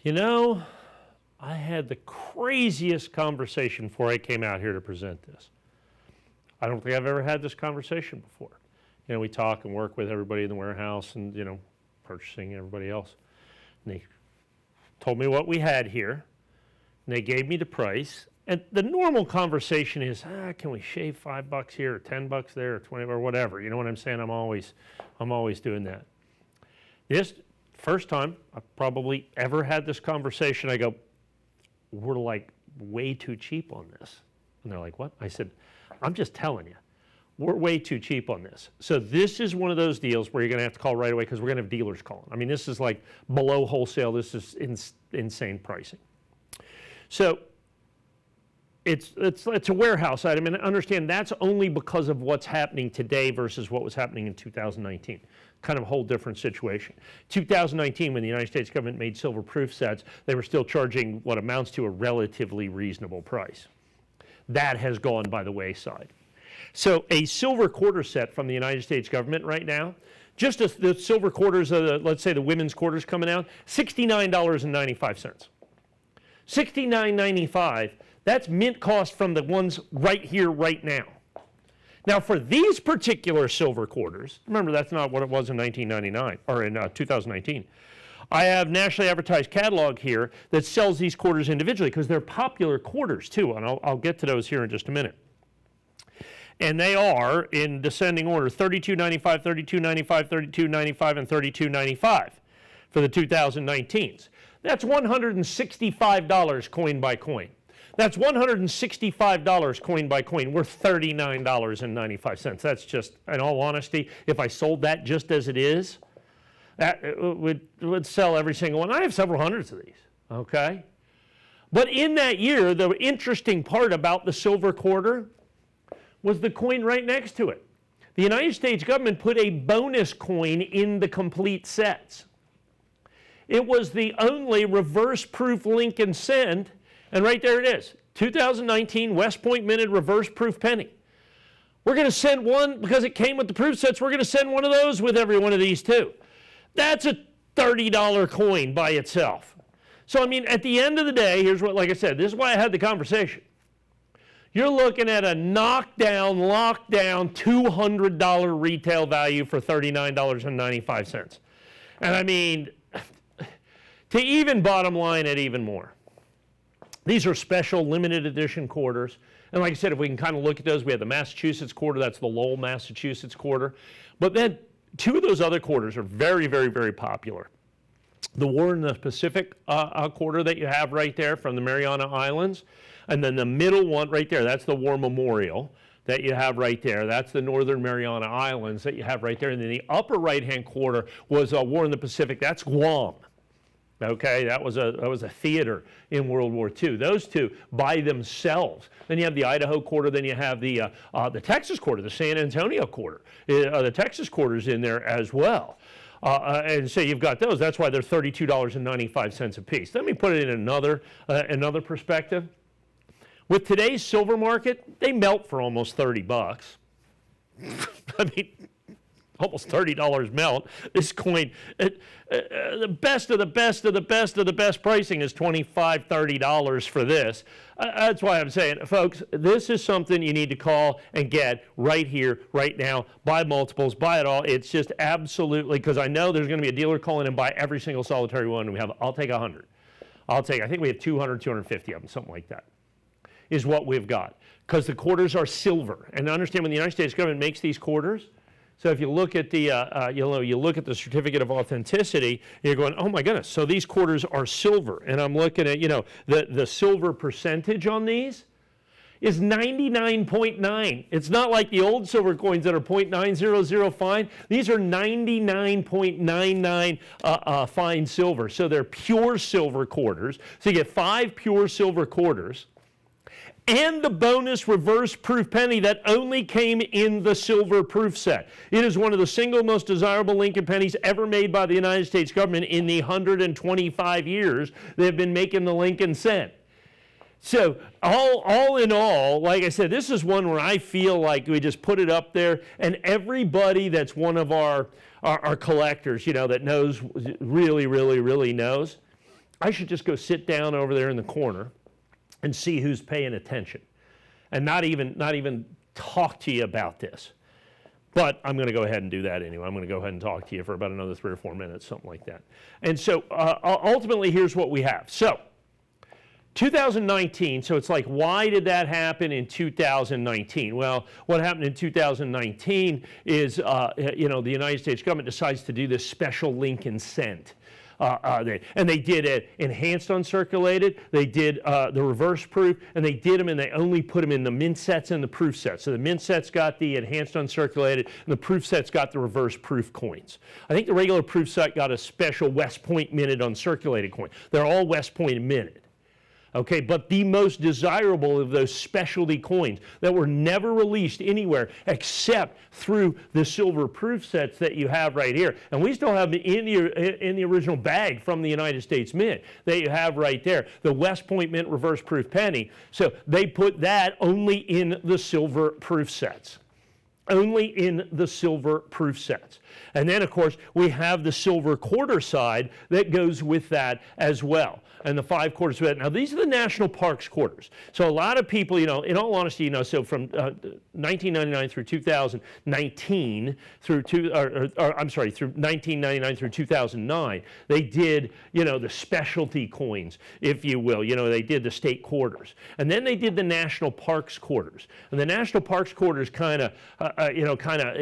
You know, I had the craziest conversation before I came out here to present this. I don't think I've ever had this conversation before. You know, we talk and work with everybody in the warehouse and, you know, purchasing, everybody else. And they told me what we had here, and they gave me the price. And the normal conversation is, can we shave $5 here or $10 there or 20 or whatever? You know what I'm saying? I'm always doing that. This first time I've probably ever had this conversation, I go, we're like way too cheap on this. And they're like, what? I said, I'm just telling you, we're way too cheap on this. So this is one of those deals where you're going to have to call right away because we're going to have dealers calling. I mean, this is like below wholesale. This is insane pricing. So it's a warehouse item, and understand that's only because of what's happening today versus what was happening in 2019. Kind of a whole different situation. 2019, when the United States government made silver proof sets, they were still charging what amounts to a relatively reasonable price. That has gone by the wayside. So a silver quarter set from the United States government right now, just as the silver quarters, let's say the women's quarters coming out, $69.95. $69.95, that's mint cost from the ones right here, right now. Now for these particular silver quarters, remember that's not what it was in 1999, or in 2019. I have nationally advertised catalog here that sells these quarters individually because they're popular quarters too, and I'll get to those here in just a minute. And they are in descending order, $32.95, $32.95, $32.95, and $32.95 for the 2019s. That's $165 coin by coin. That's $165 coin by coin, worth $39.95. That's just, in all honesty, if I sold that just as it is, that would sell every single one. I have several hundreds of these, okay? But in that year, the interesting part about the silver quarter was the coin right next to it. The United States government put a bonus coin in the complete sets. It was the only reverse-proof link and send, and right there it is, 2019 West Point minted reverse-proof penny. We're going to send one, because it came with the proof sets, we're going to send one of those with every one of these too. That's a $30 coin by itself. So, I mean, at the end of the day, here's what, like I said, this is why I had the conversation. You're looking at a knockdown, lockdown, $200 retail value for $39.95. And I mean, to even bottom line it even more. These are special limited edition quarters. And like I said, if we can kind of look at those, we have the Massachusetts quarter, that's the Lowell, Massachusetts quarter. But then two of those other quarters are very, very, very popular. The War in the Pacific quarter that you have right there from the Mariana Islands. And then the middle one right there, that's the War Memorial that you have right there. That's the Northern Mariana Islands that you have right there. And then the upper right-hand quarter was a War in the Pacific. That's Guam. Okay, that was a theater in World War II. Those two by themselves. Then you have the Idaho quarter. Then you have the Texas quarter, the San Antonio quarter. The Texas quarter's in there as well. And so you've got those. That's why they're $32.95 a piece. Let me put it in another perspective. With today's silver market, they melt for almost $30. I mean, almost $30 melt. This coin, the best of the best of the best of the best pricing is $25, $30 for this. That's why I'm saying, folks, this is something you need to call and get right here, right now. Buy multiples, buy it all. It's just absolutely, because I know there's going to be a dealer calling and buy every single solitary one we have. I'll take 100. I think we have 200, 250 of them, something like that, is what we've got. Because the quarters are silver. And understand when the United States government makes these quarters, so if you look at the, you look at the certificate of authenticity, you're going, oh my goodness, so these quarters are silver. And I'm looking at, the silver percentage on these is 99.9. It's not like the old silver coins that are 0.900 fine. These are 99.99 fine silver. So they're pure silver quarters. So you get 5 pure silver quarters. And the bonus reverse proof penny that only came in the silver proof set. It is one of the single most desirable Lincoln pennies ever made by the United States government in the 125 years they've been making the Lincoln cent. So all in all, like I said, this is one where I feel like we just put it up there, and everybody that's one of our collectors, that knows, really, really, really knows, I should just go sit down over there in the corner and see who's paying attention and not even talk to you about this. But I'm going to go ahead and do that anyway. I'm going to go ahead and talk to you for about another 3 or 4 minutes, something like that. And so ultimately, here's what we have. So 2019, so it's like, why did that happen in 2019? Well, what happened in 2019 is, the United States government decides to do this special Lincoln cent. And they did it enhanced uncirculated, they did the reverse proof, and they did them, and they only put them in the mint sets and the proof sets. So the mint sets got the enhanced uncirculated, and the proof sets got the reverse proof coins. I think the regular proof set got a special West Point minted uncirculated coin. They're all West Point minted. Okay, but the most desirable of those specialty coins that were never released anywhere except through the silver proof sets that you have right here. And we still have in the original bag from the United States Mint that you have right there, the West Point Mint reverse proof penny. So they put that only in the silver proof sets. Only in the silver proof sets. And then, of course, we have the silver quarter side that goes with that as well. And the 5 quarters of it. Now, these are the national parks quarters. So a lot of people, in all honesty, so from 1999 through 2019, through 1999 through 2009, they did, the specialty coins, if you will. They did the state quarters. And then they did the national parks quarters. And the national parks quarters it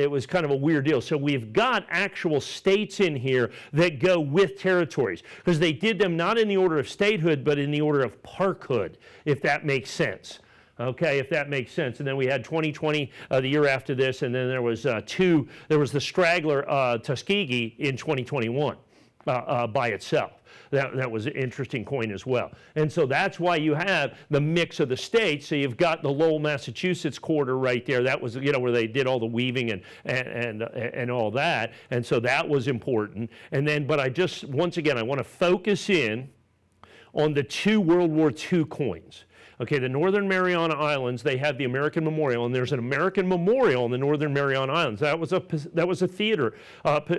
was kind of a weird deal. So we've got actual states in here that go with territories, because they did them not in the order of statehood, but in the order of parkhood, if that makes sense. Okay, if that makes sense. And then we had 2020 the year after this, and then there was the straggler Tuskegee in 2021 by itself. That was an interesting coin as well. And so that's why you have the mix of the states. So you've got the Lowell, Massachusetts quarter right there. That was, where they did all the weaving and all that. And so that was important. And then, but once again, I want to focus in on the 2 World War II coins. Okay, the Northern Mariana Islands, they have the American Memorial, and there's an American Memorial in the Northern Mariana Islands. That was a theater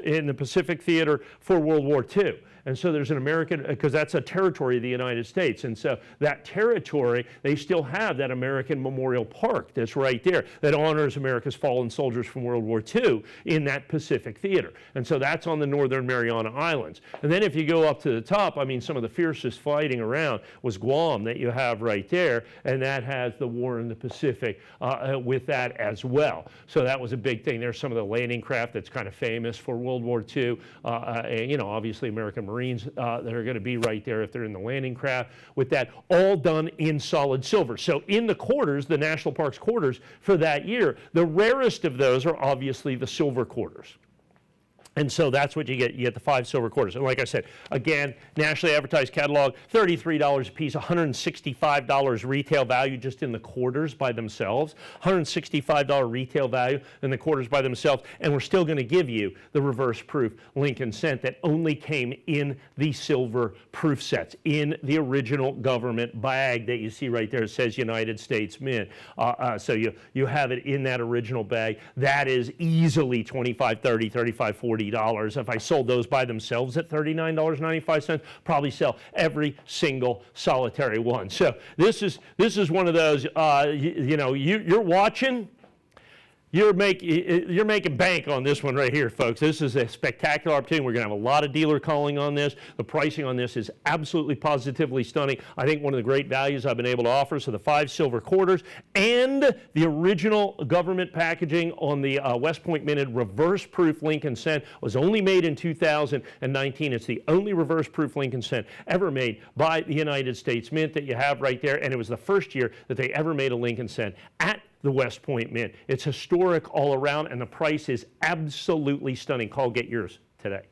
in the Pacific Theater for World War II. And so there's an American, because that's a territory of the United States. And so that territory, they still have that American Memorial Park that's right there that honors America's fallen soldiers from World War II in that Pacific Theater. And so that's on the Northern Mariana Islands. And then if you go up to the top, some of the fiercest fighting around was Guam that you have right there. And that has the war in the Pacific with that as well. So that was a big thing. There's some of the landing craft that's kind of famous for World War II. Obviously American Marines that are going to be right there if they're in the landing craft with that, all done in solid silver. So in the quarters, the National Parks quarters for that year, the rarest of those are obviously the silver quarters. And so that's what you get. You get the 5 silver quarters. And like I said, again, nationally advertised catalog, $33 a piece, $165 retail value just in the quarters by themselves, $165 retail value in the quarters by themselves. And we're still going to give you the reverse proof Lincoln cent that only came in the silver proof sets, in the original government bag that you see right there. It says United States Mint. So you have it in that original bag. That is easily $25, $30, $35, $40. If I sold those by themselves at $39.95, probably sell every single solitary one. So this is one of those, you're watching. You're making bank on this one right here, folks. This is a spectacular opportunity. We're going to have a lot of dealer calling on this. The pricing on this is absolutely positively stunning. I think one of the great values I've been able to offer, so the 5 silver quarters and the original government packaging on the West Point minted reverse proof Lincoln cent was only made in 2019. It's the only reverse proof Lincoln cent ever made by the United States Mint that you have right there, and it was the first year that they ever made a Lincoln cent at the West Point Mint. It's historic all around, and the price is absolutely stunning. Call, get yours today.